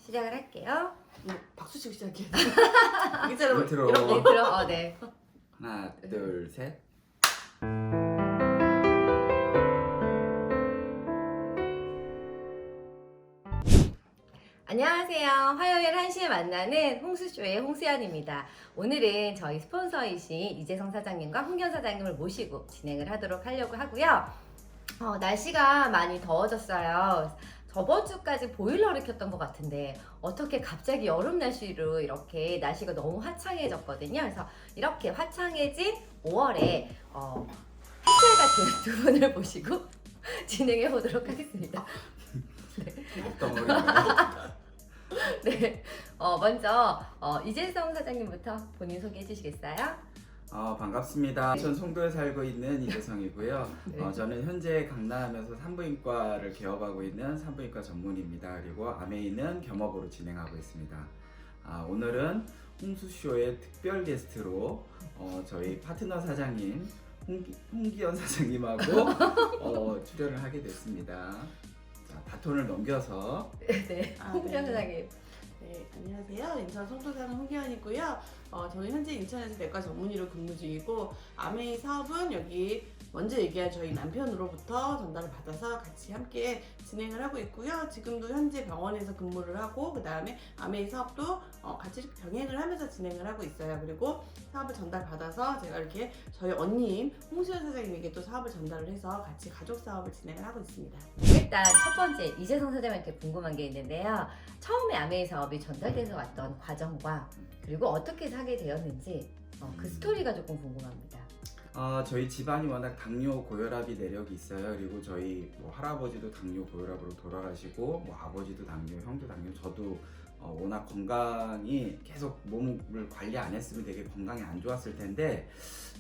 시작을 할게요. 박수 치고 시작해야 돼. 이처럼 인트로. 이렇게. 인트로. 네. 하나, 둘, 셋. 안녕하세요. 화요일 1시에 만나는 홍수쇼의 홍수연입니다. 오늘은 저희 스폰서이신 이재성 사장님과 홍견 사장님을 모시고 진행을 하도록 하려고 하고요. 날씨가 많이 더워졌어요. 저번 주까지 보일러를 켰던 것 같은데 어떻게 갑자기 여름 날씨로 이렇게 날씨가 너무 화창해졌거든요. 그래서 이렇게 화창해진 5월에 햇살 같은 두 분을 모시고 진행해 보도록 하겠습니다. 어떤 머리인가요? 네, 먼저 이재성 사장님부터 본인 소개해 주시겠어요? 반갑습니다. 전 송도에 살고 있는 이재성이고요. 네. 저는 현재 강남에서 산부인과를 개업하고 있는 산부인과 전문의입니다. 그리고 아메이는 겸업으로 진행하고 있습니다. 오늘은 홍수쇼의 특별 게스트로 저희 파트너 사장님 홍기현 사장님하고 출연을 하게 됐습니다. 자, 바톤을 넘겨서 네, 홍기현 사장님. 네, 안녕하세요. 인천 송도 사는 홍기현이고요. 저는 현재 인천에서 내과 전문의로 근무 중이고 아메이 사업은 여기 먼저 얘기한 저희 남편으로부터 전달을 받아서 같이 함께 진행을 하고 있고요. 지금도 현재 병원에서 근무를 하고 그 다음에 아메이 사업도 같이 이렇게 병행을 하면서 진행을 하고 있어요. 그리고 사업을 전달받아서 제가 이렇게 저희 언니인 홍수연 사장님에게 또 사업을 전달을 해서 같이 가족 사업을 진행을 하고 있습니다. 일단 첫 번째 이재성 사장님한테 궁금한 게 있는데요. 처음에 아메이 사업이 전달돼서 왔던 과정과 그리고 어떻게 사게 되었는지 그 스토리가 조금 궁금합니다. 저희 집안이 워낙 당뇨 고혈압이 내력이 있어요. 그리고 저희 할아버지도 당뇨 고혈압으로 돌아가시고 아버지도 당뇨, 형도 당뇨, 저도 워낙 건강이 계속 몸을 관리 안 했으면 되게 건강이 안 좋았을 텐데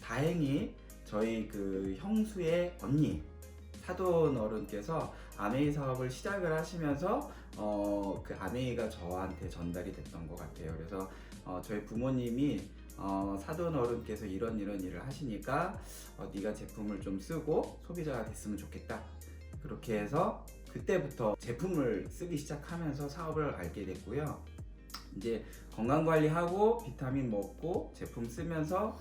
다행히 저희 그 형수의 언니 사돈 어른께서 아메이 사업을 시작을 하시면서 그 아메이가 저한테 전달이 됐던 것 같아요. 그래서 저희 부모님이 사돈 어른께서 이런 일을 하시니까 네가 제품을 좀 쓰고 소비자가 됐으면 좋겠다. 그렇게 해서 그때부터 제품을 쓰기 시작하면서 사업을 알게 됐고요. 이제 건강관리하고 비타민 먹고 제품 쓰면서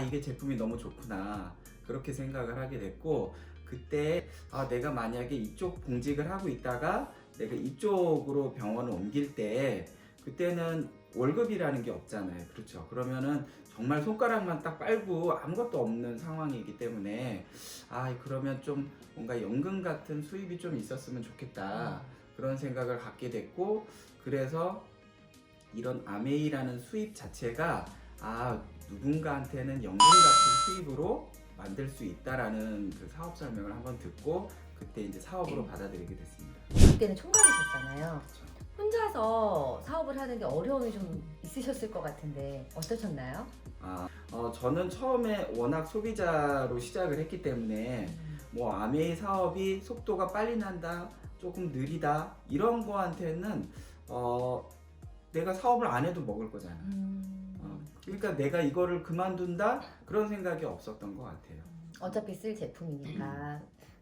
이게 제품이 너무 좋구나 그렇게 생각을 하게 됐고, 그때 내가 만약에 이쪽 봉직을 하고 있다가 내가 이쪽으로 병원을 옮길 때 그때는 월급이라는 게 없잖아요. 그렇죠? 그러면은 정말 손가락만 딱 빨고 아무것도 없는 상황이기 때문에 그러면 좀 뭔가 연금 같은 수입이 좀 있었으면 좋겠다 그런 생각을 갖게 됐고, 그래서 이런 아메이라는 수입 자체가 누군가한테는 연금 같은 수입으로 만들 수 있다라는 그 사업 설명을 한번 듣고 그때 이제 사업으로 받아들이게 됐습니다. 그때는 총각이셨잖아요. 그렇죠. 혼자서 사업을 하는데 어려움이 좀 있으셨을 것 같은데 어떠셨나요? 저는 처음에 워낙 소비자로 시작을 했기 때문에 아메이 사업이 속도가 빨리 난다, 조금 느리다 이런 거한테는 내가 사업을 안 해도 먹을 거잖아. 그러니까 내가 이거를 그만둔다 그런 생각이 없었던 것 같아요. 어차피 쓸 제품이니까.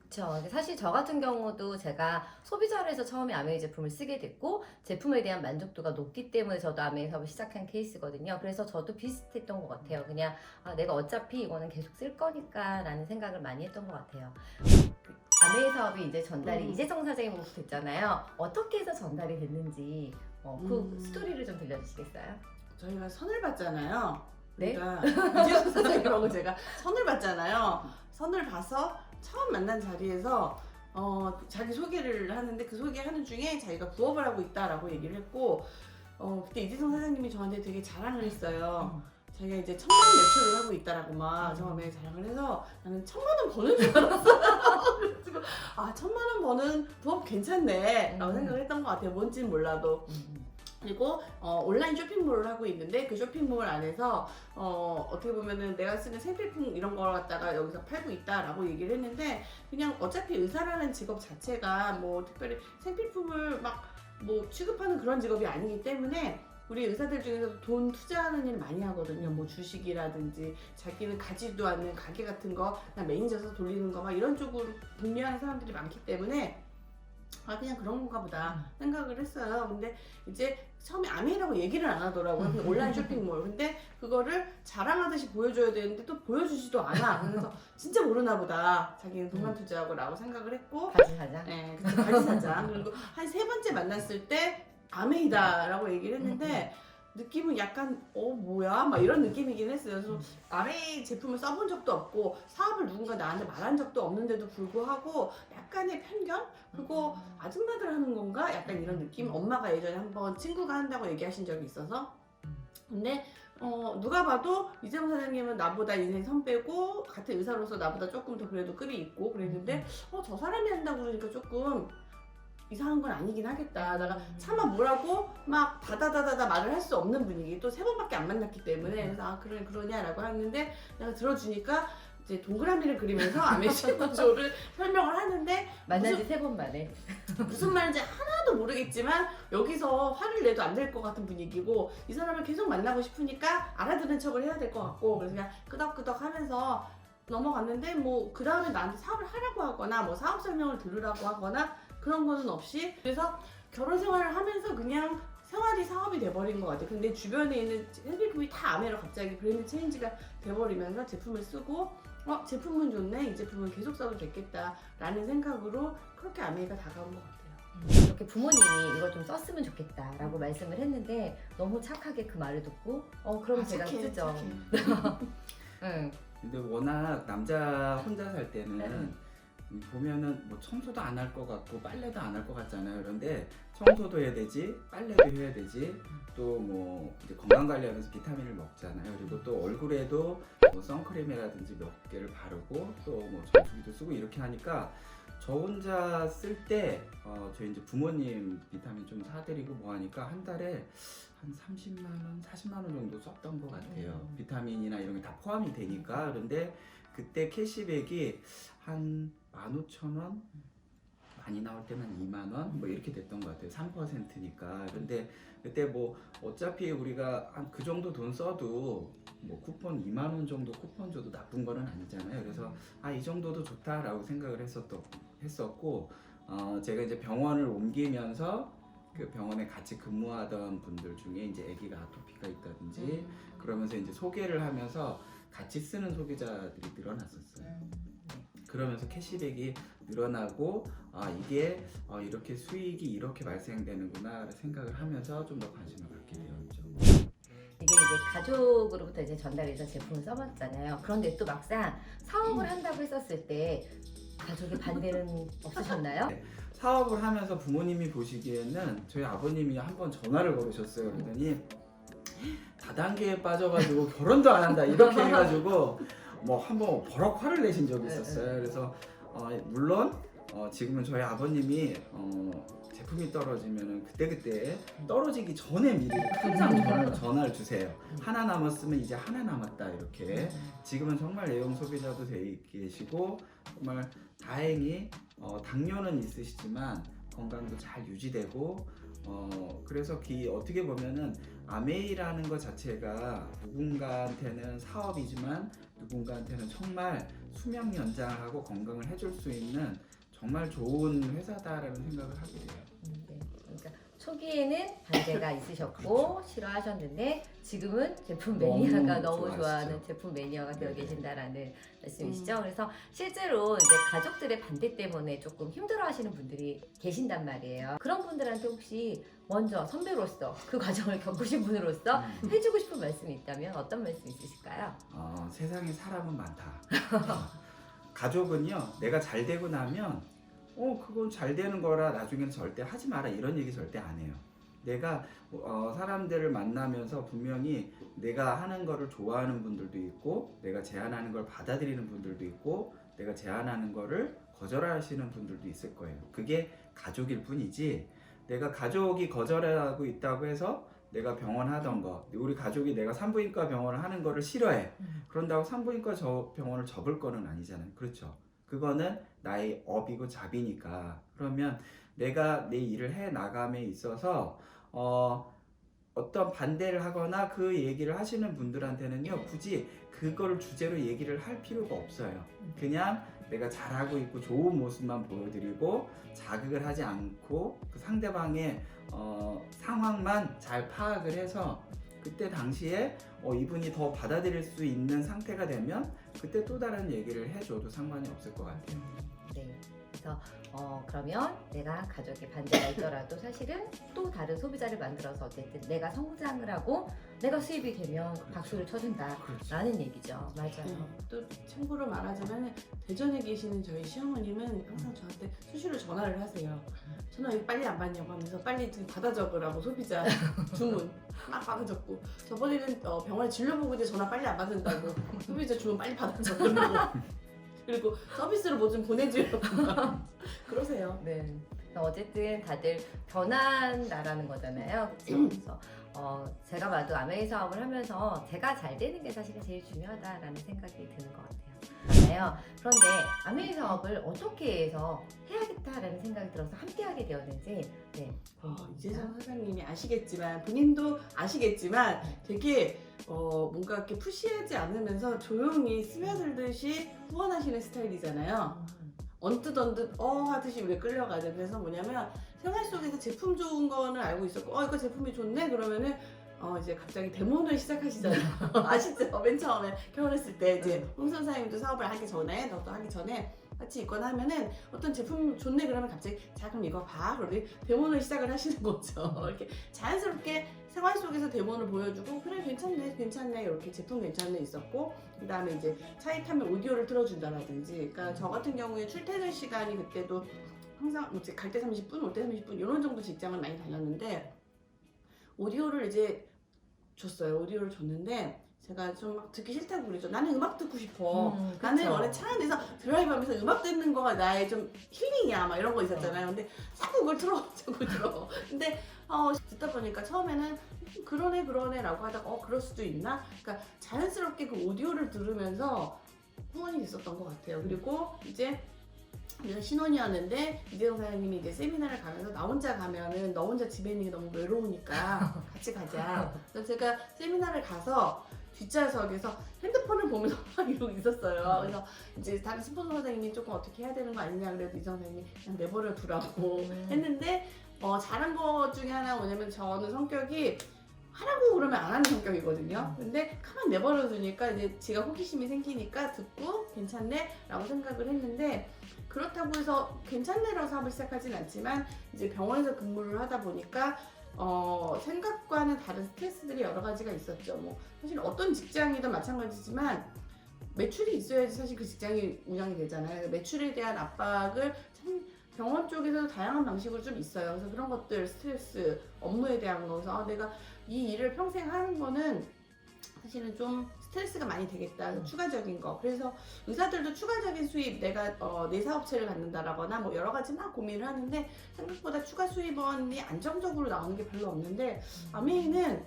그렇죠. 사실 저 같은 경우도 제가 소비자로 해서 처음에 아메이 제품을 쓰게 됐고 제품에 대한 만족도가 높기 때문에 저도 아메이 사업을 시작한 케이스거든요. 그래서 저도 비슷했던 것 같아요. 그냥 내가 어차피 이거는 계속 쓸 거니까 라는 생각을 많이 했던 것 같아요. 아메이 사업이 이제 전달이 이재성 사장님으로부터 됐잖아요. 어떻게 해서 전달이 됐는지 그 스토리를 좀 들려주시겠어요? 저희가 선을 받잖아요. 네? 그러니까 이재성 사장님하고 제가 선을 받잖아요. 선을 봐서 처음 만난 자리에서 자기 소개를 하는데 그 소개하는 중에 자기가 부업을 하고 있다라고 얘기를 했고 그때 이재성 사장님이 저한테 되게 자랑을 했어요. 자기가 이제 1000만 원 매출을 하고 있다라고 막 처음에 자랑을 해서 나는 1000만 원 버는 줄 알았어요. 그래서 1000만 원 버는 부업 괜찮네 라고 생각을 했던 것 같아요. 뭔지는 몰라도. 그리고 온라인 쇼핑몰을 하고 있는데 그 쇼핑몰 안에서 어떻게 보면은 내가 쓰는 생필품 이런 걸 갖다가 여기서 팔고 있다라고 얘기를 했는데, 그냥 어차피 의사라는 직업 자체가 특별히 생필품을 취급하는 그런 직업이 아니기 때문에 우리 의사들 중에서 돈 투자하는 일 많이 하거든요. 주식이라든지 자기는 가지도 않는 가게 같은 거 그냥 매니저서 돌리는 거 이런 쪽으로 분류하는 사람들이 많기 때문에 아 그냥 그런 건가 보다 생각을 했어요. 근데 이제 처음에 아메이라고 얘기를 안 하더라고요. 그냥 온라인 쇼핑몰. 근데 그거를 자랑하듯이 보여줘야 되는데 또 보여주지도 않아. 그래서 진짜 모르나 보다. 자기는 돈만 투자하고 라고 생각을 했고 바지 사장. 네, 그쵸, 바지 사장. 그리고 한 세 번째 만났을 때 아메이다라고 얘기를 했는데 느낌은 약간 뭐야? 막 이런 느낌이긴 했어요. 그래서 아메이 제품을 써본 적도 없고 사업을 누군가 나한테 말한 적도 없는데도 불구하고 약간의 편견? 그거 아줌마들 하는 건가? 약간 이런 느낌? 엄마가 예전에 한번 친구가 한다고 얘기하신 적이 있어서 근데 누가 봐도 이재용 사장님은 나보다 인생 선 빼고 같은 의사로서 나보다 조금 더 그래도 급이 있고 그랬는데 저 사람이 한다고 그러니까 조금 이상한 건 아니긴 하겠다. 내가 차마 뭐라고 막 다다다다다 말을 할 수 없는 분위기. 또 세 번밖에 안 만났기 때문에 그래서 아 그래 그러냐라고 하는데 내가 들어주니까 이제 동그라미를 그리면서 아메이징 구조를 설명을 하는데 만난 지 3번 만에. 무슨 말인지 하나도 모르겠지만 여기서 화를 내도 안 될 것 같은 분위기고 이 사람을 계속 만나고 싶으니까 알아듣는 척을 해야 될 것 같고 그래서 그냥 끄덕끄덕 하면서 넘어갔는데 뭐 그 다음에 나한테 사업을 하라고 하거나 뭐 사업 설명을 들으라고 하거나 그런 거는 없이 그래서 결혼 생활을 하면서 그냥 생활이 사업이 돼버린 것 같아. 근데 주변에 있는 생필품이 다 아메로 갑자기 브랜드 체인지가 돼버리면서 제품을 쓰고 제품은 좋네 이 제품은 계속 써도 됐겠다라는 생각으로 그렇게 아메가 다가온 것 같아요. 이렇게 부모님이 이걸 좀 썼으면 좋겠다라고 말씀을 했는데 너무 착하게 그 말을 듣고 그럼 제가 착해, 쓰죠. 착해. 응. 근데 워낙 남자 혼자 살 때는 보면은 뭐 청소도 안 할 것 같고 빨래도 안 할 것 같잖아요. 그런데 청소도 해야 되지, 빨래도 해야 되지, 또 뭐 이제 건강 관리하면서 비타민을 먹잖아요. 그리고 또 얼굴에도 뭐 선크림이라든지 몇 개를 바르고 또 뭐 정수기도 쓰고 이렇게 하니까 저 혼자 쓸 때 저희 이제 부모님 비타민 좀 사드리고 뭐 하니까 한 달에 한 30만 원, 40만 원 정도 썼던 것 같아요. 비타민이나 이런 게 다 포함이 되니까. 그런데 그때 캐시백이 한 15,000원? 많이 나올 때는 2만 원? 뭐 이렇게 됐던 것 같아요. 3%니까. 근데 그때 뭐 어차피 우리가 한 그 정도 돈 써도 뭐 쿠폰 2만 원 정도 쿠폰 줘도 나쁜 거는 아니잖아요. 그래서 이 정도도 좋다라고 생각을 했었고 제가 이제 병원을 옮기면서 그 병원에 같이 근무하던 분들 중에 이제 아기가 아토피가 있다든지 그러면서 이제 소개를 하면서 같이 쓰는 소비자들이 늘어났었어요. 그러면서 캐시백이 늘어나고 이게 이렇게 수익이 이렇게 발생되는구나 생각을 하면서 좀 더 관심을 갖게 되었죠. 이게 이제 가족으로부터 이제 전달해서 제품을 써봤잖아요. 그런데 또 막상 사업을 한다고 했었을 때 가족의 반대는 없으셨나요? 네. 사업을 하면서 부모님이 보시기에는 저희 아버님이 한번 전화를 걸으셨어요. 그러더니 다단계에 빠져가지고 결혼도 안 한다 이렇게 해가지고 뭐 한번 버럭 화를 내신 적이 있었어요. 그래서 물론 지금은 저희 아버님이 제품이 떨어지면은 그때 떨어지기 전에 미리 항상 전화를 주세요. 하나 남았으면 이제 하나 남았다 이렇게. 지금은 정말 애용 소비자도 돼 계시고 정말 다행히 당뇨는 있으시지만 건강도 잘 유지되고 그래서 어떻게 보면은 아메이라는 것 자체가 누군가한테는 사업이지만 누군가한테는 정말 수명 연장하고 건강을 해줄 수 있는 정말 좋은 회사다라는 생각을 하게 돼요. 네. 그러니까 초기에는 반대가 있으셨고 싫어하셨는데 지금은 제품 매니아가 너무 좋아하시죠. 좋아하는 제품 매니아가 되어 네네. 계신다라는 말씀이시죠. 그래서 실제로 이제 가족들의 반대 때문에 조금 힘들어하시는 분들이 계신단 말이에요. 그런 분들한테 혹시 먼저 선배로서 그 과정을 겪으신 분으로서 해주고 싶은 말씀이 있다면 어떤 말씀 있으실까요? 세상에 사람은 많다. 가족은요, 내가 잘 되고 나면 그건 잘 되는 거라 나중에는 절대 하지 마라 이런 얘기 절대 안 해요. 내가 사람들을 만나면서 분명히 내가 하는 거를 좋아하는 분들도 있고 내가 제안하는 걸 받아들이는 분들도 있고 내가 제안하는 거를 거절하시는 분들도 있을 거예요. 그게 가족일 뿐이지 내가 가족이 거절하고 있다고 해서 내가 병원 하던 거 우리 가족이 내가 산부인과 병원을 하는 거를 싫어해. 그런다고 산부인과 병원을 접을 거는 아니잖아요. 그렇죠? 그거는 나의 업이고 잡이니까. 그러면 내가 내 일을 해 나감에 있어서 어떤 반대를 하거나 그 얘기를 하시는 분들한테는요 굳이 그거를 주제로 얘기를 할 필요가 없어요. 그냥 내가 잘하고 있고 좋은 모습만 보여드리고 자극을 하지 않고 그 상대방의 상황만 잘 파악을 해서 그때 당시에 이분이 더 받아들일 수 있는 상태가 되면 그때 또 다른 얘기를 해줘도 상관이 없을 것 같아요. 네. 그래서 그러면 내가 가족의 반대가 있더라도 사실은 또 다른 소비자를 만들어서 어쨌든 내가 성장을 하고 내가 수입이 되면 그렇죠. 박수를 쳐준다라는 그렇죠. 얘기죠. 맞아요. 네. 또 참고로 말하자면 대전에 계시는 저희 시어머님은 항상 저한테 수시로 전화를 하세요. 전화 왜 빨리 안 받냐고 하면서 빨리 좀 받아 적으라고 소비자 주문 막 받아 적고 저번에는 병원에 진료보고 이제 전화 빨리 안 받는다고 소비자 주문 빨리 받아 적으라고 그리고 서비스로 뭐 좀 보내주려고 그러세요. 네. 그래서 어쨌든 다들 변한다라는 거잖아요. 그렇죠? 그래서 제가 봐도 아메이 사업을 하면서 제가 잘 되는 게 사실은 제일 중요하다라는 생각이 드는 것 같아요. 그런데 아메이 사업을 어떻게 해서 해야겠다라는 생각이 들어서 함께하게 되었는지 이재성 사장님이 아시겠지만 본인도 아시겠지만 되게 뭔가 이렇게 푸시하지 않으면서 조용히 스며들듯이 후원하시는 스타일이잖아요. 언뜻 하듯이 우리가 끌려가죠. 그래서 뭐냐면 생활 속에서 제품 좋은 거는 알고 있었고 이거 제품이 좋네 그러면은 이제 갑자기 데모를 시작하시잖아요. 아시죠? 맨 처음에 결혼했을 때 이제 홍 선생님도 사업을 하기 전에 너도 하기 전에 같이 있거나 하면은 어떤 제품 좋네 그러면 갑자기 자 그럼 이거 봐 그러더니 데모를 시작을 하시는 거죠. 이렇게 자연스럽게 생활 속에서 데모를 보여주고 그래 괜찮네 이렇게 제품 괜찮네 있었고 그 다음에 이제 차에 타면 오디오를 틀어준다라든지 그러니까 저 같은 경우에 출퇴근 시간이 그때도 항상 갈 때 30분 올 때 30분 이런 정도 직장을 많이 다녔는데 오디오를 이제 줬어요. 오디오를 줬는데 제가 좀 막 듣기 싫다고 그러죠. 나는 음악 듣고 싶어. 나는 원래 차 안에서 드라이브하면서 음악 듣는 거가 나의 좀 힐링이야. 막 이런 거 있었잖아요. 근데 자꾸 그걸 들어. 근데 듣다 보니까 처음에는 그러네 라고 하다가 그럴 수도 있나? 그러니까 자연스럽게 그 오디오를 들으면서 후원이 됐었던 것 같아요. 그리고 이제 내가 신혼이었는데 이재성 사장님이 이제 세미나를 가면서 나 혼자 가면은 너 혼자 집에 있는 게 너무 외로우니까 같이 가자. 그래서 제가 세미나를 가서 뒷좌석에서 핸드폰을 보면서 막 이러고 있었어요. 그래서 이제 다른 스폰서 사장님이 조금 어떻게 해야 되는 거 아니냐 그래도 이재성 사장님이 그냥 내버려 두라고 했는데 잘한 거 중에 하나 뭐냐면 저는 성격이 하라고 그러면 안 하는 성격이거든요. 근데 가만 내버려 두니까 이제 제가 호기심이 생기니까 듣고 괜찮네 라고 생각을 했는데 그렇다고 해서 괜찮네라고 사업을 시작하진 않지만 이제 병원에서 근무를 하다 보니까 생각과는 다른 스트레스들이 여러 가지가 있었죠. 뭐 사실 어떤 직장이든 마찬가지지만 매출이 있어야지 사실 그 직장이 운영이 되잖아요. 매출에 대한 압박을 참 병원 쪽에서도 다양한 방식으로 좀 있어요. 그래서 그런 것들 스트레스, 업무에 대한 거에서 내가 이 일을 평생 하는 거는 사실은 좀 스트레스가 많이 되겠다. 추가적인 거. 그래서 의사들도 추가적인 수입, 내가 내 사업체를 갖는다라거나 뭐 여러 가지 막 고민을 하는데 생각보다 추가 수입원이 안정적으로 나오는 게 별로 없는데 아메이는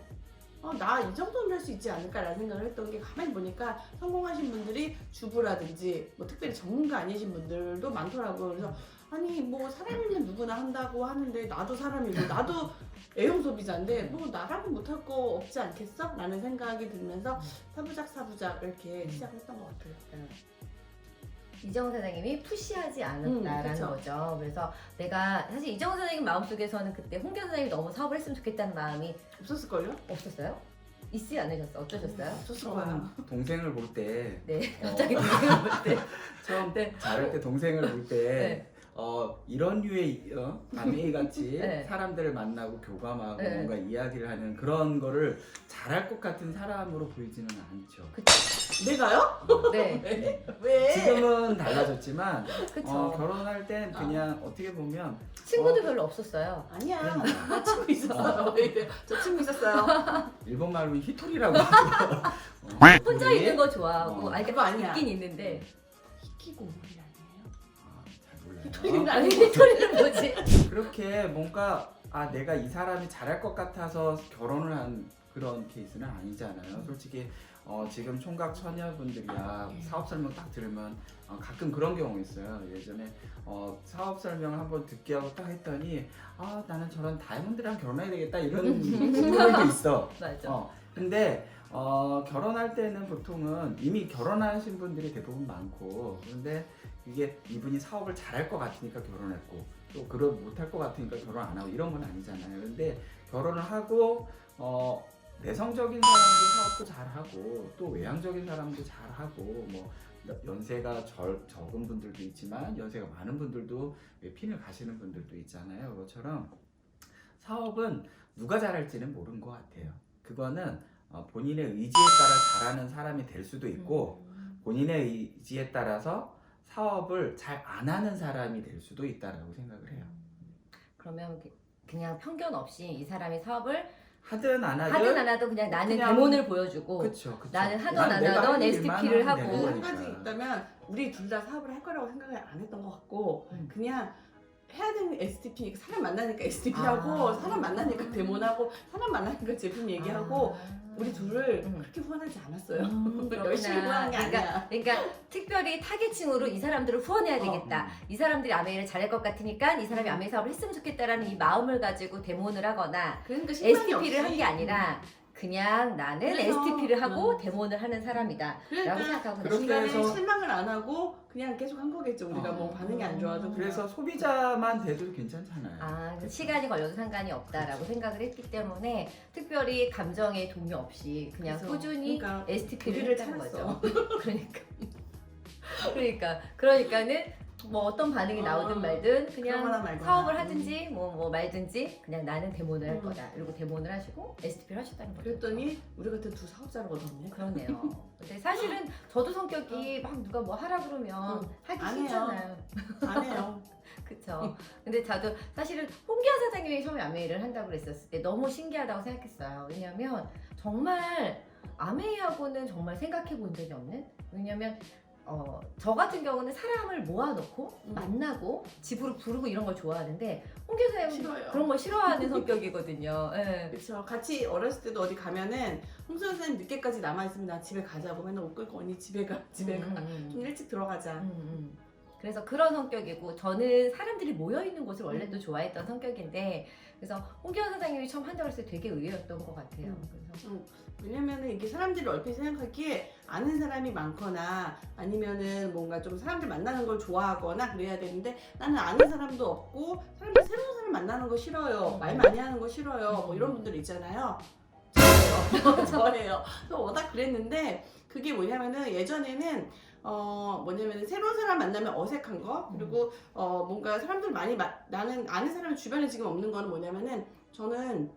나 이 정도는 할 수 있지 않을까라는 생각을 했던 게 가만히 보니까 성공하신 분들이 주부라든지 뭐 특별히 전문가 아니신 분들도 많더라고요. 그래서 아니 뭐 사람이면 누구나 한다고 하는데 나도 사람이고 나도 애용 소비자인데 뭐 나라면 못할 거 없지 않겠어? 라는 생각이 들면서 사부작 이렇게 시작했던 것 같아요. 이정훈 사장님이 푸시하지 않았다라는 그쵸. 거죠. 그래서 내가 사실 이정훈 사장님 마음속에서는 그때 홍경 사장님이 너무 사업을 했으면 좋겠다는 마음이 없었을걸요? 없었어요? 있지 않으셨어요? 어떠셨어요? 없었을 거야. 동생을 볼 때 네, 갑자기 동생을 볼 때. 처음 네. 자랄 때 동생을 볼 때 네. 이런 류의 아메이 같이 네. 사람들을 만나고 교감하고 네. 뭔가 이야기를 하는 그런 거를 잘할 것 같은 사람으로 보이지는 않죠. 내가요? 네, 왜? 지금은 달라졌지만 그쵸. 결혼할 땐 그냥 어떻게 보면 친구도 별로 없었어요. 아니야. 그러니까. 나 친구 있었어요. 왜 이래? 저 친구 있었어요. 일본 말로 히토리라고 하고 혼자 있는 거 좋아하고, 아니, 그거 아니야. 있긴 있는데. 히키고모리 아니에요? 잘 몰라요. 히토리는 아니, 아니고. 히토리는 뭐지? 그렇게 뭔가 내가 이 사람이 잘할 것 같아서 결혼을 한 그런 케이스는 아니잖아요. 솔직히 지금 총각 처녀분들이야 사업 설명 딱 들으면 가끔 그런 경우 있어요. 예전에 사업 설명을 한번 듣게 하고 딱 했더니 나는 저런 다이아몬드랑 결혼해야 되겠다 이런 친구들도 있어. 맞아. 근데 결혼할 때는 보통은 이미 결혼하신 분들이 대부분 많고, 그런데 이게 이분이 사업을 잘할 것 같으니까 결혼했고 또 그런 못할 것 같으니까 결혼 안 하고 이런 건 아니잖아요. 근데 결혼을 하고 내성적인 사람도 사업도 잘하고 또 외향적인 사람도 잘하고 뭐 연세가 적은 분들도 있지만 연세가 많은 분들도 핀을 가시는 분들도 있잖아요. 그것처럼 사업은 누가 잘할지는 모르는 것 같아요. 그거는 본인의 의지에 따라 잘하는 사람이 될 수도 있고 본인의 의지에 따라서 사업을 잘 안 하는 사람이 될 수도 있다라고 생각을 해요. 그러면 그냥 편견 없이 이 사람이 사업을 하든 안 하든 하든 안 하든 그냥 나는 그냥- 대본을 보여주고 그쵸. 나는 하든 난 안 내가 하든 할 일만 STP를 하면 하고. 되는 한 거니까. 가지 있다면 우리 둘 다 사업을 할 거라고 생각을 안 했던 것 같고 그냥 해야 되는 STP, 사람 만나니까 STP하고 사람 만나니까 데모하고 사람 만나니까 제품 얘기하고 우리 둘을 그렇게 후원하지 않았어요. 그렇구나. 열심히 후원한 게 아니야. 그러니까 특별히 타겟층으로 이 사람들을 후원해야 되겠다. 이 사람들이 아메이를 잘할 것 같으니까 이 사람이 아메이 사업을 했으면 좋겠다라는 이 마음을 가지고 데모를 하거나 그러니까 실망이 STP를 한 없이. 게 아니라 그냥 나는 그래서, STP를 하고 데모를 하는 사람이다 라고 그러니까 생각하고 그렇게 중간에 해서- 실망을 안 하고 그냥 계속 한 거겠죠. 우리가 뭐 반응이 안 좋아도 그래서 소비자만 돼도 괜찮잖아요. 그래서 시간이 걸려도 상관이 없다라고 생각을 했기 때문에 특별히 감정의 동요 없이 그냥 그래서, 꾸준히 그러니까 STP를 우리를 했다는 찾았어. 거죠. 그러니까는 뭐 어떤 반응이 나오든 말든 그냥 그러거나 말거나. 사업을 하든지 뭐 말든지 그냥 나는 데모를 할 거다. 그리고 데모를 하시고 STP를 하셨다는 거죠. 그랬더니 우리 같은 두 사업자를 얻었네. 그러네요. 근데 사실은 저도 성격이 막 누가 뭐 하라 그러면 하기 안 해요. 싫잖아요. 안 해요. 그쵸. 근데 저도 사실은 홍기현 사장님이 처음에 아메이를 한다고 그랬었을 때 너무 신기하다고 생각했어요. 왜냐면 정말 아메이하고는 정말 생각해 본 적이 없는? 왜냐면 저 같은 경우는 사람을 모아놓고 만나고 집으로 부르고 이런 걸 좋아하는데 홍기현 사장님은 싫어요. 그런 걸 싫어하는 성격이거든요. 예. 그렇죠. 같이 어렸을 때도 어디 가면은 홍수 선생님 늦게까지 남아 있으면 나 집에 가자고 맨날 옷 끌고 언니 집에 가. 좀 일찍 들어가자. 그래서 그런 성격이고 저는 사람들이 모여있는 곳을 원래 또 좋아했던 성격인데 그래서 홍기현 사장님이 처음 한다고 했을 때 되게 의외였던 것 같아요. 그래서 왜냐면은 이게 사람들이 얼핏 생각하기에 아는 사람이 많거나 아니면은 뭔가 좀 사람들 만나는 걸 좋아하거나 그래야 되는데 나는 아는 사람도 없고 사람들 새로운 사람 만나는 거 싫어요. 말 많이 하는 거 싫어요. 뭐 이런 분들 있잖아요. 저예요. 그래서 워낙 그랬는데 그게 뭐냐면은 예전에는 뭐냐면은 새로운 사람 만나면 어색한 거 그리고 뭔가 사람들 많이 나는 아는 사람이 주변에 지금 없는 거는 뭐냐면은 저는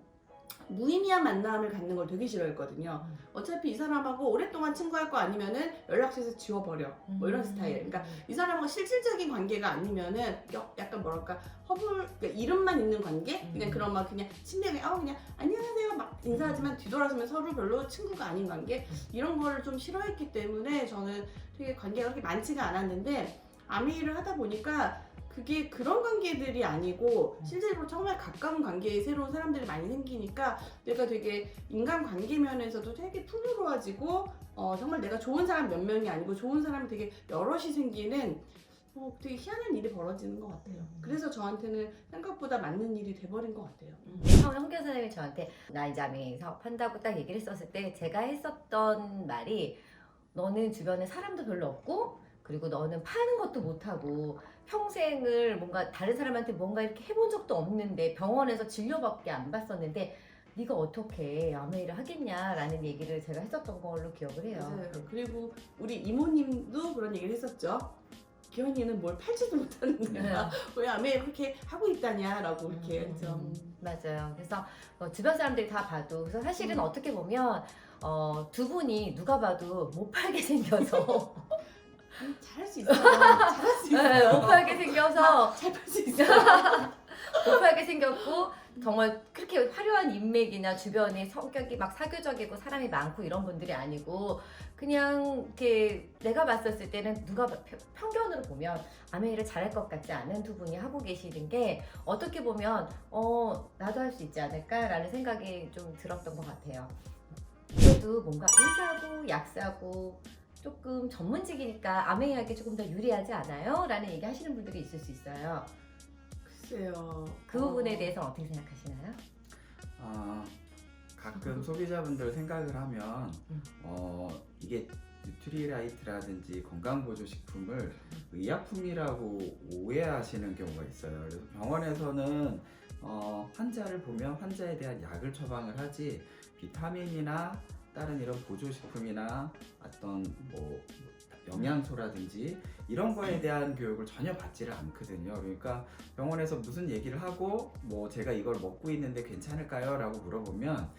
무의미한 만남을 갖는 걸 되게 싫어했거든요. 어차피 이 사람하고 오랫동안 친구할 거 아니면은 연락처에서 지워버려. 뭐 이런 스타일. 그러니까 이 사람하고 실질적인 관계가 아니면은 약간 뭐랄까 그러니까 이름만 있는 관계? 그냥 그런 막 그냥 친밀하게 그냥 안녕하세요 막 인사하지만 뒤돌아서면 서로 별로 친구가 아닌 관계? 이런 거를 좀 싫어했기 때문에 저는 되게 관계가 그렇게 많지가 않았는데 아메이를 하다 보니까 그게 그런 관계들이 아니고 실제로 정말 가까운 관계에 새로운 사람들이 많이 생기니까 내가 되게 인간관계 면에서도 되게 풍요로워지고 정말 내가 좋은 사람 몇 명이 아니고 좋은 사람이 되게 여럿이 생기는 되게 희한한 일이 벌어지는 것 같아요. 그래서 저한테는 생각보다 맞는 일이 돼버린 것 같아요. 처음에 홍기현 사장님이 저한테 나 이제 아메이 사업한다고 딱 얘기를 했었을 때 제가 했었던 말이 너는 주변에 사람도 별로 없고 그리고 너는 파는 것도 못하고 평생을 뭔가 다른 사람한테 뭔가 이렇게 해본 적도 없는데 병원에서 진료밖에 안 받았었는데 네가 어떻게 아메이를 하겠냐라는 얘기를 제가 했었던 걸로 기억을 해요. 맞아요. 그리고 우리 이모님도 그런 얘기를 했었죠. 기현이는 뭘 팔지도 못하는데 왜 아메이 그렇게 하고 있다냐라고 이렇게 했죠. 맞아요. 그래서 주변 사람들이 다 봐도 그래서 사실은 어떻게 보면 두 분이 누가 봐도 못 팔게 생겨서 잘할 수 있어요. 잘할 수 있어요. 못 팔게 생겨서 잘 팔 수 있어요. 못 팔게 생겼고 정말 그렇게 화려한 인맥이나 주변에 성격이 막 사교적이고 사람이 많고 이런 분들이 아니고 그냥 이렇게 내가 봤었을 때는 누가 편견으로 보면 아메이를 잘할 것 같지 않은 두 분이 하고 계시는 게 어떻게 보면 나도 할 수 있지 않을까라는 생각이 좀 들었던 것 같아요. 그래도 뭔가 의사고 약사고 조금 전문직이니까 아메이 하기 조금 더 유리하지 않아요? 라는 얘기 하시는 분들이 있을 수 있어요. 글쎄요. 그 부분에 대해서 어떻게 생각하시나요? 가끔 소비자분들 생각을 하면 이게 뉴트리라이트라든지 건강보조식품을 의약품이라고 오해하시는 경우가 있어요. 그래서 병원에서는 환자를 보면 환자에 대한 약을 처방을 하지 비타민이나 다른 이런 보조식품이나 어떤 뭐 영양소라든지 이런 거에 대한 교육을 전혀 받지를 않거든요. 그러니까 병원에서 무슨 얘기를 하고 뭐 제가 이걸 먹고 있는데 괜찮을까요? 라고 물어보면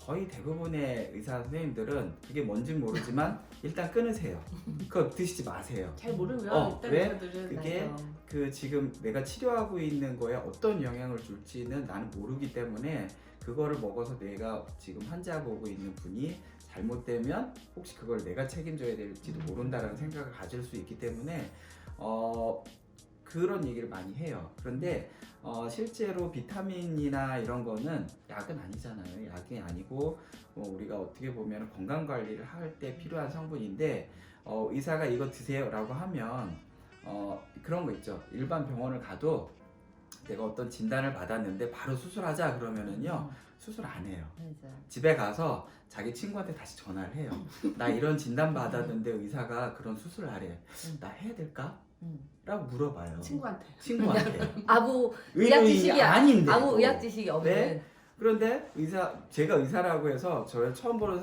거의 대부분의 의사 선생님들은 그게 뭔진 모르지만 일단 끊으세요. 그거 드시지 마세요. 잘 모르면 일단 왜? 의사들은 그게 맞아. 그 지금 내가 치료하고 있는 거에 어떤 영향을 줄지는 나는 모르기 때문에 그거를 먹어서 내가 지금 환자 보고 있는 분이 잘못되면 혹시 그걸 내가 책임져야 될지도 모른다라는 생각을 가질 수 있기 때문에 그런 얘기를 많이 해요. 그런데 실제로 비타민이나 이런 거는 약은 아니잖아요. 약이 아니고 우리가 어떻게 보면 건강 관리를 할 때 필요한 성분인데 의사가 이거 드세요 라고 하면 그런 거 있죠. 일반 병원을 가도 내가 어떤 진단을 받았는데 바로 수술하자 그러면은요 수술 안 해요. 맞아. 집에 가서 자기 친구한테 다시 전화를 해요. 나 이런 진단 받았는데 의사가 그런 수술을 하래. 나 해야 될까? 라고 물어봐요. 친구한테. 아무 의학 의료인이 지식이 아닌데. 아무 의학 지식이 없는. 네? 그런데 제가 의사라고 해서 저를 처음 보는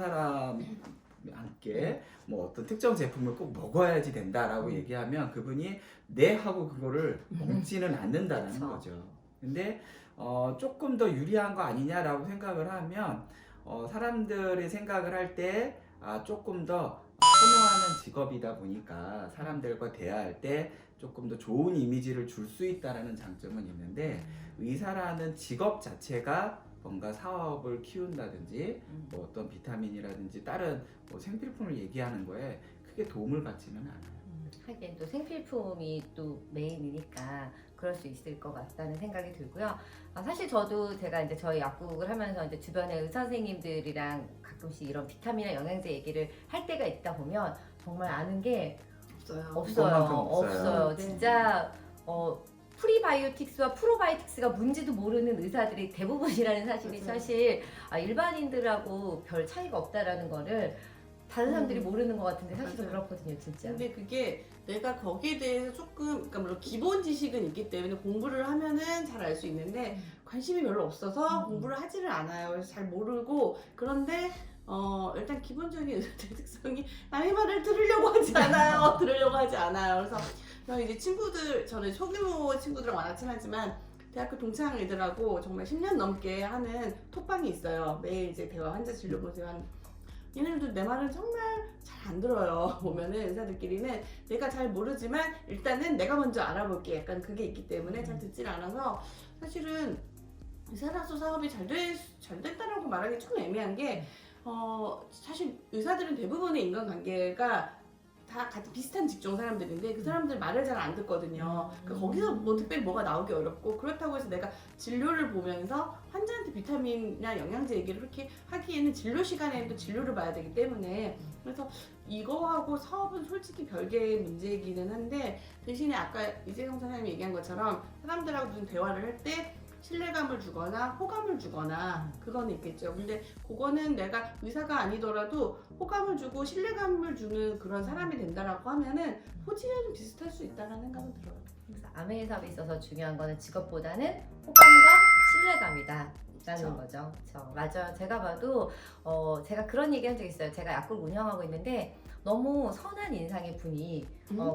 사람께 뭐 어떤 특정 제품을 꼭 먹어야지 된다라고 얘기하면 그분이 네 하고 그거를 먹지는 않는다는 그쵸. 거죠. 근데 조금 더 유리한 거 아니냐라고 생각을 하면 사람들이 생각을 할 때 조금 더 선호하는 직업이다 보니까 사람들과 대화할 때 조금 더 좋은 이미지를 줄 수 있다라는 장점은 있는데 의사라는 직업 자체가 뭔가 사업을 키운다든지 뭐 어떤 비타민이라든지 다른 뭐 생필품을 얘기하는 거에 크게 도움을 받지는 않아요. 하긴 또 생필품이 또 메인이니까 그럴 수 있을 것 같다는 생각이 들고요. 사실 저도 제가 이제 저희 약국을 하면서 이제 주변에 의사 선생님들이랑 가끔씩 이런 비타민이나 영양제 얘기를 할 때가 있다 보면 정말 아는 게 없어요. 그것만큼 없어요. 네. 진짜 프리바이오틱스와 프로바이오틱스가 뭔지도 모르는 의사들이 대부분이라는 사실이 맞아요. 사실 일반인들하고 별 차이가 없다라는 거를 다른 사람들이 모르는 것 같은데 사실은 맞아요. 그렇거든요, 진짜. 근데 그게 내가 거기에 대해서 조금, 그러니까 물론 기본 지식은 있기 때문에 공부를 하면은 잘 알 수 있는데 관심이 별로 없어서 공부를 하지를 않아요. 그래서 잘 모르고 그런데 일단 기본적인 의사들의 특성이 남의 말을 들으려고 하지 않아요. 들으려고 하지 않아요. 그래서 이제 저는 소규모 친구들랑 워낙 친하지만 대학교 동창 애들하고 정말 10년 넘게 하는 톡방이 있어요. 매일 이제 대화 환자 진료 보세요 하는. 얘네들도 내 말은 정말 잘 안 들어요. 보면은 의사들끼리는 내가 잘 모르지만 일단은 내가 먼저 알아볼게. 약간 그게 있기 때문에 잘 듣질 않아서 사실은 의사로서 사업이 잘 됐다라고 말하기 좀 애매한 게 사실 의사들은 대부분의 인간관계가 다 같은 비슷한 직종 사람들인데 그 사람들 말을 잘 안 듣거든요. 그러니까 거기서 뭐 특별히 뭐가 나오기 어렵고 그렇다고 해서 내가 진료를 보면서 환자한테 비타민이나 영양제 얘기를 그렇게 하기에는 진료 시간에는 또 진료를 봐야 되기 때문에 그래서 이거하고 사업은 솔직히 별개의 문제이기는 한데 대신에 아까 이재성 사장님이 얘기한 것처럼 사람들하고 무슨 대화를 할 때 신뢰감을 주거나 호감을 주거나 그거는 있겠죠. 근데 그거는 내가 의사가 아니더라도 호감을 주고 신뢰감을 주는 그런 사람이 된다라고 하면은 포지션은 비슷할 수 있다는 생각은 들어요. 그래서 암의 사업에 있어서 중요한 거는 직업보다는 호감과 신뢰감이다. 라는 그쵸. 거죠. 그렇죠. 맞아요. 제가 봐도 제가 그런 얘기 한 적 있어요. 제가 약국을 운영하고 있는데 너무 선한 인상의 분이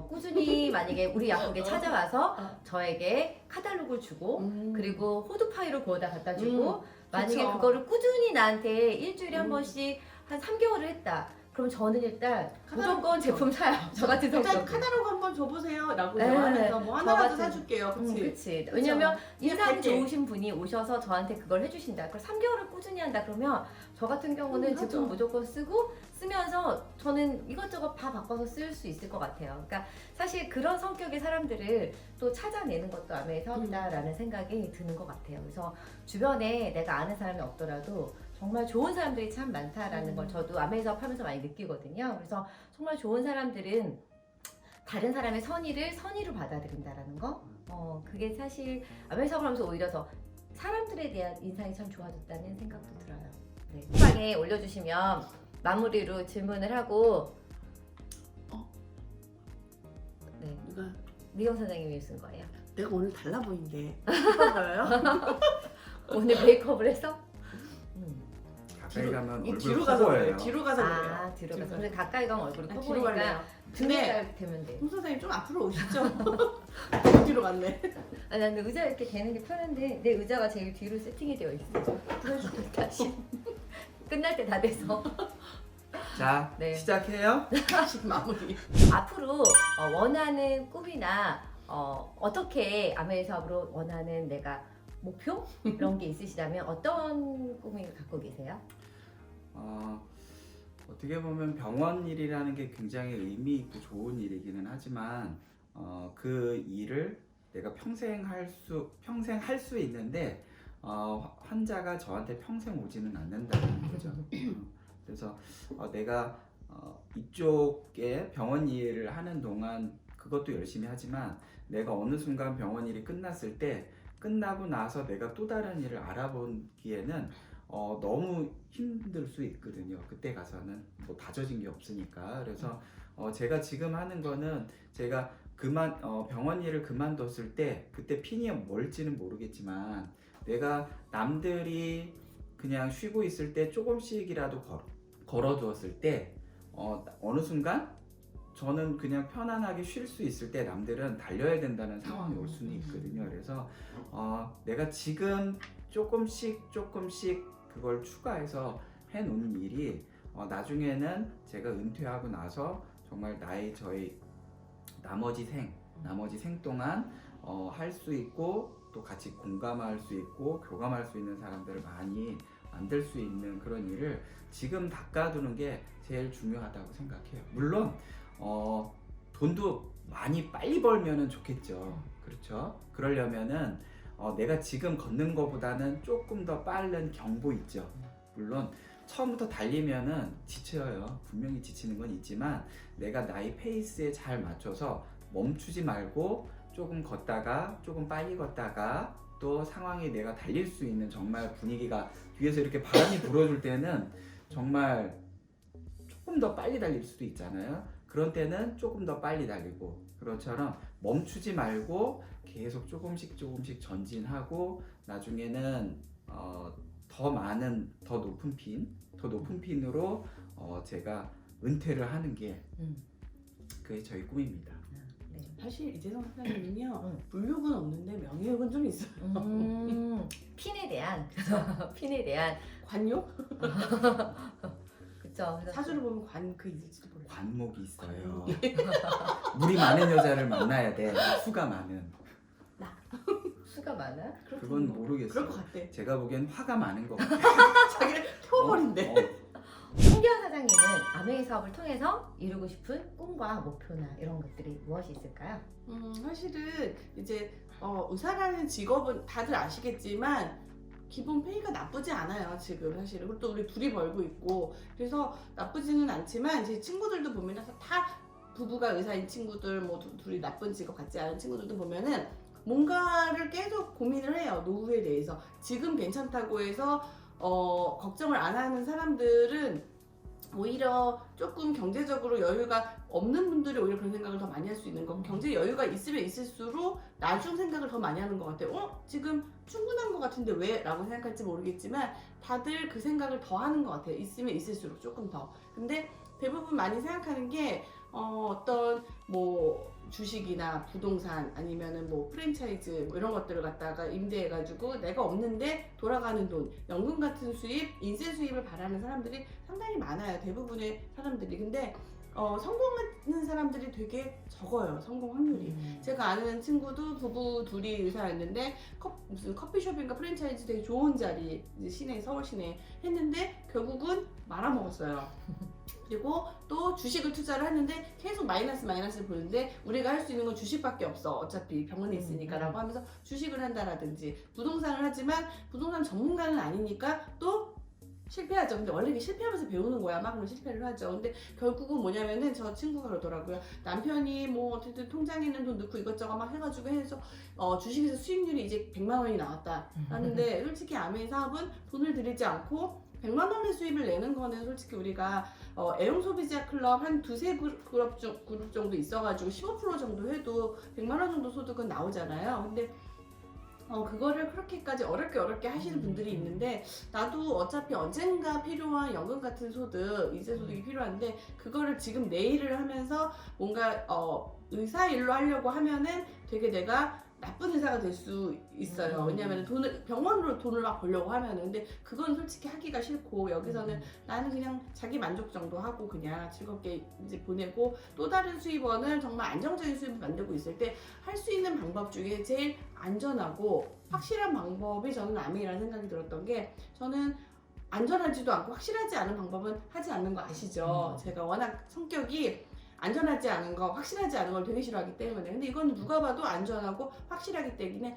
꾸준히 만약에 우리 약국에 찾아와서 저에게 카탈로그를 주고 그리고 호두파이를 구워다 갖다 주고 만약에 그쵸. 그거를 꾸준히 나한테 일주일에 한 번씩 한 3개월을 했다. 그럼 저는 일단 무조건 제품 사요. 저 같은 일단 성격. 카타로그 한번 줘보세요 라고 네. 대화하면서 뭐 저 하나라도 같은- 사줄게요. 그치? 그치. 그쵸. 왜냐면 그냥 인상이 갈게. 좋으신 분이 오셔서 저한테 그걸 해주신다. 그걸 3개월을 꾸준히 한다. 그러면 저 같은 경우는 그렇죠. 제품 무조건 쓰면서 저는 이것저것 다 바꿔서 쓸 수 있을 것 같아요. 그러니까 사실 그런 성격의 사람들을 또 찾아내는 것도 암의 사업이다라는 생각이 드는 것 같아요. 그래서 주변에 내가 아는 사람이 없더라도 정말 좋은 사람들이 참 많다라는 걸 저도 암의 사업 하면서 많이 느끼거든요. 그래서 정말 좋은 사람들은 다른 사람의 선의로 받아들인다라는 거. 그게 사실 암의 사업을 하면서 오히려 더 사람들에 대한 인상이 참 좋아졌다는 생각도 들어요. 네, 후방에 올려주시면 마무리로 질문을 하고 네, 누가 미경 사장님이 쓴 거예요. 내가 오늘 달라 보인대. 예뻐요? 오늘 메이크업을 해서? 가까이 가면 이 얼굴 뒤로 커 가서 보여요. 그래요. 뒤로 가서 그래요. 아, 뒤로 가서. 근데 가까이 가면 얼굴이 커 뒤로 갈래요. 보니까 근데 등에가 되면 돼. 홍 선생님 좀 앞으로 오시죠. 뒤로 갔네. 아니, 근데 의자 이렇게 되는 게 편한데 내 의자가 제일 뒤로 세팅이 되어 있어. 다시 끝날 때 다 돼서. 자, 네. 시작해요. 다시 마무리. 앞으로 원하는 꿈이나 어떻게 아메이 사업으로 원하는 내가 목표 이런 게 있으시다면 어떤 꿈을 갖고 계세요? 어떻게 보면 병원 일이라는 게 굉장히 의미 있고 좋은 일이기는 하지만 그 일을 내가 평생 할 수 있는데 환자가 저한테 평생 오지는 않는다는 거죠. 그래서 내가 이쪽에 병원 일을 하는 동안 그것도 열심히 하지만 내가 어느 순간 병원 일이 끝났을 때 끝나고 나서 내가 또 다른 일을 알아보기에는 너무 힘들 수 있거든요. 그때 가서는 뭐 다져진 게 없으니까. 그래서 제가 지금 하는 거는 제가 병원 일을 그만뒀을 때 그때 핀이 뭘지는 모르겠지만 내가 남들이 그냥 쉬고 있을 때 조금씩이라도 걸어두었을 때 어느 순간 저는 그냥 편안하게 쉴 수 있을 때 남들은 달려야 된다는 상황이 올 수는 있거든요. 그래서 내가 지금 조금씩 그걸 추가해서 해놓은 일이 나중에는 제가 은퇴하고 나서 정말 저희 나머지 생 동안 할 수 있고 또 같이 공감할 수 있고 교감할 수 있는 사람들을 많이 만들 수 있는 그런 일을 지금 닦아두는 게 제일 중요하다고 생각해요. 물론 돈도 많이 빨리 벌면은 좋겠죠. 그렇죠? 그러려면은 내가 지금 걷는 것보다는 조금 더 빠른 경보 있죠. 물론 처음부터 달리면은 지쳐요. 분명히 지치는 건 있지만 내가 나의 페이스에 잘 맞춰서 멈추지 말고 조금 걷다가 조금 빨리 걷다가 또 상황이 내가 달릴 수 있는 정말 분위기가 뒤에서 이렇게 바람이 불어줄 때는 정말 조금 더 빨리 달릴 수도 있잖아요. 그런 때는 조금 더 빨리 달리고 그것처럼 멈추지 말고 계속 조금씩 전진하고 나중에는 더 높은 핀으로 제가 은퇴를 하는 게 그게 저희 꿈입니다. 네. 사실 이재성 사장님은요 물욕은 없는데 명예욕은 좀 있어요. 핀에 대한 관욕? 그쵸. 그래서 사주를 보면 그 있을지도 몰라요. 관목이 있어요. 물이 많은 여자를 만나야 돼. 수가 많은. 수가 많아? 그건 모르겠어요. 그럴 것 같아. 제가 보기엔 화가 많은 것 같아요. 자기를 태워버린대. 홍기현 사장님은 아메이 사업을 통해서 이루고 싶은 꿈과 목표나 이런 것들이 무엇이 있을까요? 사실은 이제 의사라는 직업은 다들 아시겠지만 기본 페이가 나쁘지 않아요 지금 사실은. 그리고 또 우리 둘이 벌고 있고 그래서 나쁘지는 않지만 제 친구들도 보면 다 부부가 의사인 친구들 뭐 둘이 나쁜 직업 갖지 않은 친구들도 보면은 뭔가를 계속 고민을 해요. 노후에 대해서. 지금 괜찮다고 해서 걱정을 안 하는 사람들은 오히려 조금 경제적으로 여유가 없는 분들이 오히려 그런 생각을 더 많이 할 수 있는 거. 경제 여유가 있으면 있을수록 나중 생각을 더 많이 하는 것 같아요. 지금 충분한 것 같은데 왜? 라고 생각할지 모르겠지만 다들 그 생각을 더 하는 것 같아요. 있으면 있을수록 조금 더. 근데 대부분 많이 생각하는 게 어떤 뭐 주식이나 부동산 아니면은 뭐 프랜차이즈 뭐 이런 것들을 갖다가 임대해가지고 내가 없는데 돌아가는 돈, 연금 같은 수입, 인세 수입을 바라는 사람들이 상당히 많아요. 대부분의 사람들이. 근데 성공하는 사람들이 되게 적어요. 성공 확률이. 제가 아는 친구도 부부 둘이 의사였는데 무슨 커피숍인가 프랜차이즈 되게 좋은 자리 이제 서울 시내 했는데 결국은 말아먹었어요. 그리고 또 주식을 투자를 했는데 계속 마이너스를 보는데 우리가 할 수 있는 건 주식밖에 없어. 어차피 병원에 있으니까 라고 하면서 주식을 한다라든지 부동산을 하지만 부동산 전문가는 아니니까 또 실패하죠. 근데 원래 이게 실패하면서 배우는 거야. 막 그러면 실패를 하죠. 근데 결국은 뭐냐면은 저 친구가 그러더라고요. 남편이 뭐 어쨌든 통장에 있는 돈 넣고 이것저것 막 해가지고 해서 주식에서 수익률이 이제 100만 원이 나왔다. 하는데 솔직히 아메이 사업은 돈을 들이지 않고 100만 원의 수입을 내는 거는 솔직히 우리가 애용 소비자 클럽 한 두세 그룹 정도 있어가지고 15% 정도 해도 100만 원 정도 소득은 나오잖아요. 근데 그거를 그렇게까지 어렵게 하시는 분들이 있는데, 나도 어차피 언젠가 필요한 연금 같은 소득, 이제 소득이 필요한데, 그거를 지금 내일을 하면서 뭔가 의사 일로 하려고 하면은 되게 내가 나쁜 의사가 될 수 있어요. 왜냐하면 병원으로 돈을 막 벌려고 하면은. 근데 그건 솔직히 하기가 싫고, 여기서는 나는 그냥 자기 만족 정도 하고 그냥 즐겁게 이제 보내고, 또 다른 수입원을 정말 안정적인 수입을 만들고 있을 때 할 수 있는 방법 중에 제일 안전하고 확실한 방법이 저는 아메이라는 생각이 들었던 게, 저는 안전하지도 않고 확실하지 않은 방법은 하지 않는 거 아시죠? 제가 워낙 성격이 안전하지 않은 거, 확실하지 않은 걸 되게 싫어하기 때문에. 근데 이건 누가 봐도 안전하고 확실하기 때문에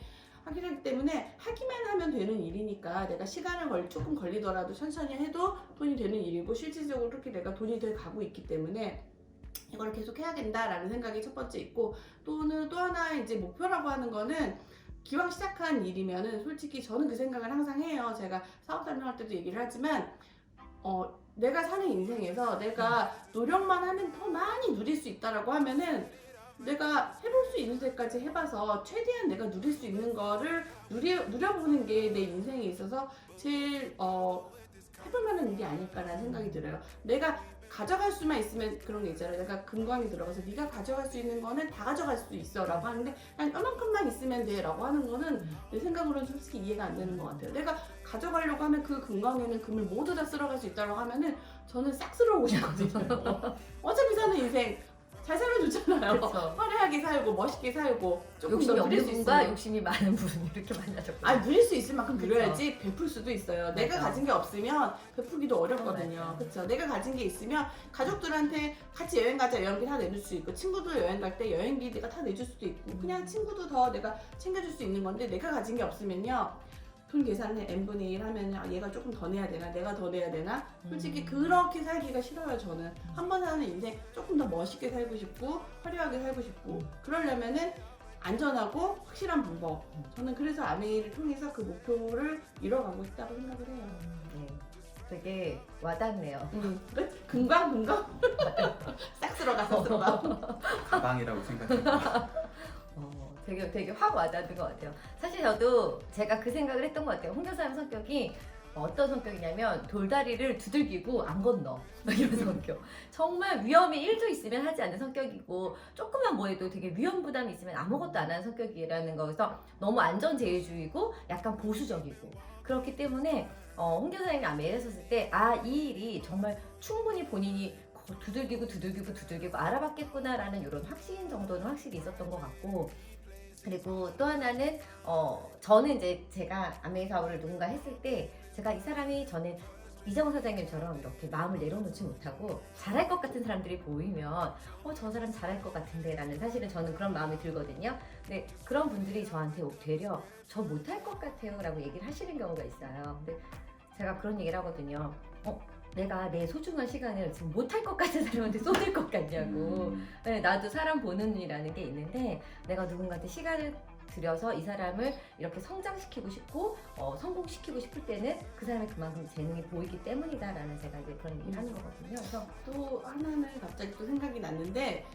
하기만 하면 되는 일이니까, 내가 시간을 조금 걸리더라도 천천히 해도 돈이 되는 일이고, 실질적으로 그렇게 내가 돈이 돼 가고 있기 때문에 이걸 계속 해야 된다라는 생각이 첫 번째 있고, 또 하나 이제 목표라고 하는 거는, 기왕 시작한 일이면은 솔직히 저는 그 생각을 항상 해요. 제가 사업 설명할 때도 얘기를 하지만, 내가 사는 인생에서 내가 노력만 하면 더 많이 누릴 수 있다라고 하면은, 내가 해볼 수 있는 데까지 해봐서 최대한 내가 누릴 수 있는 거를 누려보는 게 내 인생에 있어서 제일 해볼 만한 일이 아닐까라는 생각이 들어요. 내가 가져갈 수만 있으면, 그런 게 있잖아요. 내가 금광에 들어가서 네가 가져갈 수 있는 거는 다 가져갈 수 있어 라고 하는데, 난 이만큼만 있으면 돼 라고 하는 거는 내 생각으로는 솔직히 이해가 안 되는 것 같아요. 내가 가져가려고 하면 그 금광에는 금을 모두 다 쓸어갈 수 있다고 하면은 저는 싹 쓸어오고 싶거든요. 어차피 사는 인생 잘 살면 좋잖아요. 그쵸. 화려하게 살고 멋있게 살고, 조금 욕심이 더 누릴 없는 수 분과 있으면, 욕심이 많은 분 이렇게 만나셨구나. 아니 누릴 수 있을 만큼 그쵸. 누려야지 베풀 수도 있어요. 내가 맞아. 가진 게 없으면 베풀기도 어렵거든요. 맞아. 그렇죠. 내가 가진 게 있으면 가족들한테 같이 여행 가자, 여행비 다 내줄 수 있고, 친구들 여행 갈 때 여행비 내가 다 내줄 수도 있고, 그냥 친구도 더 내가 챙겨줄 수 있는 건데, 내가 가진 게 없으면요, 돈 계산을 n분의 1 하면 얘가 조금 더 내야 되나, 내가 더 내야 되나, 솔직히 그렇게 살기가 싫어요. 저는 한 번 사는 인생 조금 더 멋있게 살고 싶고, 화려하게 살고 싶고, 그러려면은 안전하고 확실한 방법, 저는 그래서 아메이를 통해서 그 목표를 이뤄가고 있다고 생각을 해요. 네. 되게 와닿네요. 끝? 금방 싹 쓸어가. 가방이라고 생각합니다. 되게 확 와닿는 것 같아요. 사실 저도 제가 그 생각을 했던 것 같아요. 홍교사님 성격이 어떤 성격이냐면, 돌다리를 두들기고 안 건너 이런 성격. 정말 위험이 1도 있으면 하지 않는 성격이고, 조금만 뭐 해도 되게 위험 부담이 있으면 아무것도 안 하는 성격이라는 거에서 너무 안전제일주의고 약간 보수적이고, 그렇기 때문에 홍교사님이 아메이를 했었을 때, 이 일이 정말 충분히 본인이 두들기고 알아봤겠구나라는 이런 확신 정도는 확실히 있었던 것 같고, 그리고 또 하나는 저는 이제 제가 아메이 사업을 누군가 했을 때, 제가 이 사람이 저는 이정호 사장님처럼 이렇게 마음을 내려놓지 못하고 잘할 것 같은 사람들이 보이면 저 사람 잘할 것 같은데 라는, 사실은 저는 그런 마음이 들거든요. 근데 그런 분들이 저한테 되려 저 못할 것 같아요 라고 얘기를 하시는 경우가 있어요. 근데 제가 그런 얘기를 하거든요. 내가 내 소중한 시간을 지금 못할 것 같은 사람한테 쏟을 것 같냐고. 네, 나도 사람 보는 일이라는 게 있는데, 내가 누군가한테 시간을 들여서 이 사람을 이렇게 성장시키고 싶고 성공시키고 싶을 때는 그 사람이 그만큼 재능이 보이기 때문이다라는, 제가 이제 그런 얘기를 하는 거거든요. 그래서 또 하나는 갑자기 또 생각이 났는데,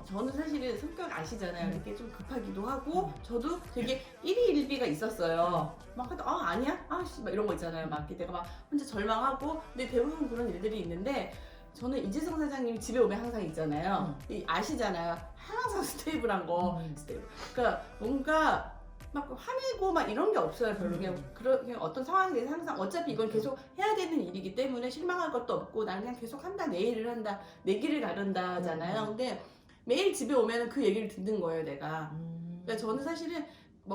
저는 사실은 성격 아시잖아요. 이렇게 좀 급하기도 하고, 저도 되게 일희일비가 있었어요. 막 하다 아니야? 씨, 막 이런 거 있잖아요. 막 이렇게 내가 막 혼자 절망하고, 근데 대부분 그런 일들이 있는데, 저는 이재성 사장님이 집에 오면 항상 있잖아요. 아시잖아요. 항상 스테이블한 거. 스테이블. 그러니까 뭔가 막 화내고 막 이런 게 없어요. 별로. 그냥 어떤 상황에 대해서 항상 어차피 이건 계속 해야 되는 일이기 때문에 실망할 것도 없고, 나는 그냥 계속 한다, 내 일을 한다, 내 길을 가른다잖아요. 근데 매일 집에 오면 그 얘기를 듣는 거예요, 내가. 그러니까 저는 사실은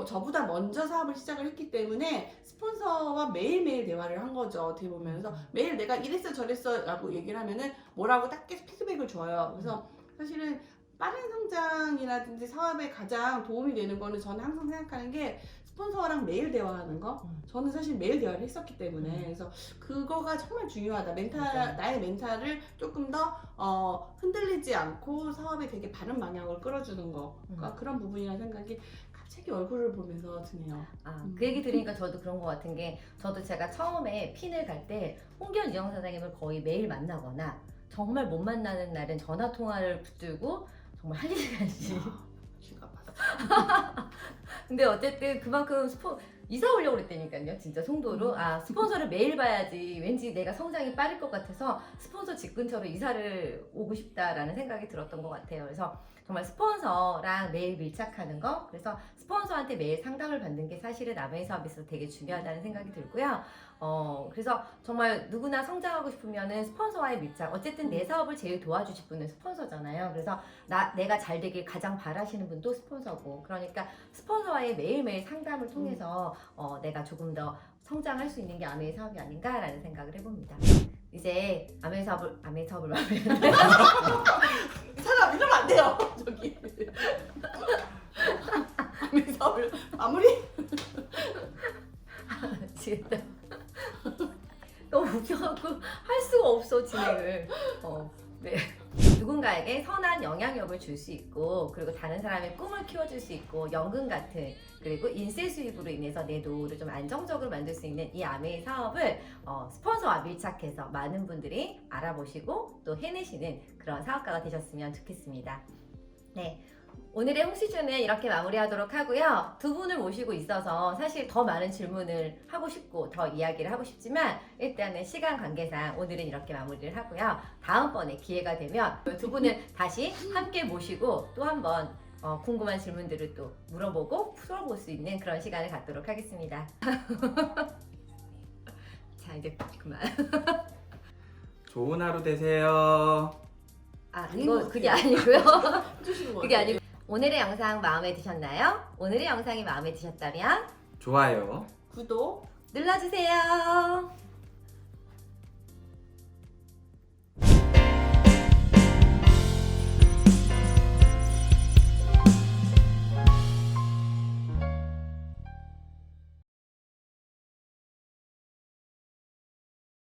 저보다 먼저 사업을 시작을 했기 때문에 스폰서와 매일매일 대화를 한 거죠. 어떻게 보면. 그래서 매일 내가 이랬어 저랬어 라고 얘기를 하면은 뭐라고 딱 계속 피드백을 줘요. 그래서 사실은 빠른 성장이라든지 사업에 가장 도움이 되는 거는, 저는 항상 생각하는 게 스폰서랑 매일 대화하는 거. 저는 사실 매일 대화를 했었기 때문에, 그래서 그거가 정말 중요하다. 나의 멘탈을 조금 더 흔들리지 않고 사업에 되게 바른 방향을 끌어주는 거. 그런 부분이라는 생각이 갑자기 얼굴을 보면서 드네요. 그 얘기 들으니까 저도 그런 것 같은 게 저도 제가 처음에 핀을 갈 때 홍기현 이정 사장님을 거의 매일 만나거나 정말 못 만나는 날은 전화 통화를 붙들고 정말 한 시간씩 쥐가 봤어. 근데 어쨌든 그만큼 이사 오려고 그랬다니까요. 진짜 송도로. 스폰서를 매일 봐야지 왠지 내가 성장이 빠를 것 같아서 스폰서 집 근처로 이사를 오고 싶다라는 생각이 들었던 것 같아요. 그래서 정말 스폰서랑 매일 밀착하는 거, 그래서 스폰서한테 매일 상담을 받는 게 사실은 아메이 사업에서 되게 중요하다는 생각이 들고요. 그래서 정말 누구나 성장하고 싶으면은 스폰서와의 밀착, 어쨌든 내 사업을 제일 도와주실 분은 스폰서잖아요. 그래서 내가 잘 되길 가장 바라시는 분도 스폰서고, 그러니까 스폰서와의 매일매일 상담을 통해서 내가 조금 더 성장할 수 있는 게 아메이 사업이 아닌가라는 생각을 해봅니다. 이제 아메이 사업을 마무리했는데 사람 이러면 안 돼요. 저기. 사업을 마무리. 미치겠다. 너무 웃겨갖고 할 수가 없어 진행을. 네. 누군가에게 선한 영향력을 줄 수 있고, 그리고 다른 사람의 꿈을 키워줄 수 있고, 연금 같은, 그리고 인세 수입으로 인해서 내 노후를 좀 안정적으로 만들 수 있는 이 아메이 사업을 스폰서와 밀착해서 많은 분들이 알아보시고 또 해내시는 그런 사업가가 되셨으면 좋겠습니다. 네. 오늘의 홍시주는 이렇게 마무리하도록 하고요. 두 분을 모시고 있어서 사실 더 많은 질문을 하고 싶고 더 이야기를 하고 싶지만 일단은 시간 관계상 오늘은 이렇게 마무리를 하고요. 다음번에 기회가 되면 두 분을 다시 함께 모시고 또 한번 궁금한 질문들을 또 물어보고 풀어볼 수 있는 그런 시간을 갖도록 하겠습니다. 자, 이제 그만. 좋은 하루 되세요. 이거 그게 아니고요. 해주시는 거 그게 아니고 오늘의 영상 마음에 드셨나요? 오늘의 영상이 마음에 드셨다면 좋아요. 구독 눌러주세요.